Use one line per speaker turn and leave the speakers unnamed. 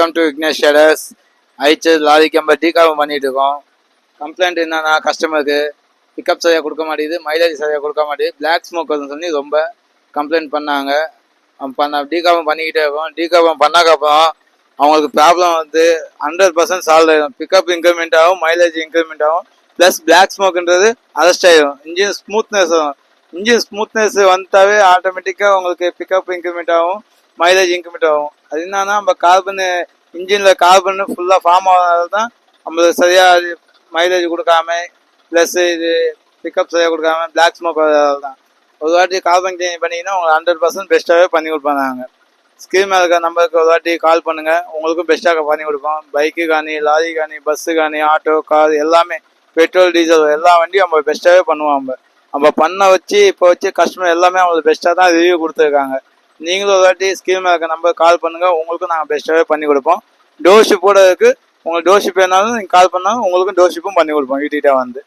Welcome to Vignesh shaders. ஐச்சு lorry camper டீகாவும் பண்ணிட்டு இருக்கோம். கம்ப்ளைண்ட் என்னன்னா, கஸ்டமருக்கு பிக்கப் சரியாக கொடுக்க மாட்டேங்குது, மைலேஜ் சரியாக கொடுக்க மாட்டேங்குது, பிளாக் ஸ்மோக்குன்னு சொல்லி ரொம்ப கம்ப்ளைண்ட் பண்ணாங்க. டீகாவும் பண்ணிக்கிட்டே இருக்கோம். டீகாவும் பண்ணாக்கப்புறம் அவங்களுக்கு ப்ராப்ளம் வந்து 100% சால்வ் ஆகிடும். பிக்கப் இன்க்ரிமெண்ட் ஆகும், மைலேஜ் இன்க்ரிமெண்ட் ஆகும், ப்ளஸ் பிளாக் ஸ்மோக்குன்றது அரெஸ்ட் ஆகிடும். இன்ஜின் ஸ்மூத்னஸ் வரும். இன்ஜின் ஸ்மூத்னஸ் வந்துட்டாவே ஆட்டோமேட்டிக்காக உங்களுக்கு பிக்கப் இன்க்ரிமெண்ட் ஆகும், மைலேஜ் இன்க்ரிமெண்ட் ஆகும். அது என்னன்னா, நம்ம கார்பன் இன்ஜினில் கார்பன் ஃபுல்லாக ஃபார்ம் ஆகாத தான் நம்மளுக்கு சரியாக மைலேஜ் கொடுக்காம, ப்ளஸ் இது பிக்கப் சரியாக கொடுக்காம பிளாக் ஸ்மோக் தான். ஒரு வாட்டி கார்பன் கிளீன் பண்ணிங்கன்னா உங்களுக்கு 100% பெஸ்ட்டாகவே பண்ணி கொடுப்பாங்க. நாங்கள் ஸ்க்ரீன் மேலே இருக்க நம்பருக்கு ஒரு வாட்டி கால் பண்ணுங்கள், உங்களுக்கும் பெஸ்ட்டாக பண்ணி கொடுப்போம். பைக்கு காணி, லாரி காணி, பஸ்ஸு காணி, ஆட்டோ, கார் எல்லாமே, பெட்ரோல், டீசல் எல்லா வண்டியும் நம்ம பெஸ்ட்டாகவே பண்ணுவோம். நம்ம பண்ண வச்சு இப்போ வச்சு கஸ்டமர் எல்லாமே அவங்களுக்கு பெஸ்ட்டாக தான் ரிவ்யூ கொடுத்துருக்காங்க. நீங்களும் ஒரு வாட்டி ஸ்க்ரீன் மேலே இருக்க நம்பர் கால் பண்ணுங்கள், உங்களுக்கும் நாங்கள் பெஸ்ட்டாகவே பண்ணி கொடுப்போம். டோர் ஷிப்போட இருக்குது. உங்களுக்கு டோர் ஷிப் வேணாலும் நீங்கள் கால் பண்ணாலும் உங்களுக்கும் டோர் ஷிப்பும் பண்ணி கொடுப்போம் வீட்டுக்கிட்டே வந்து.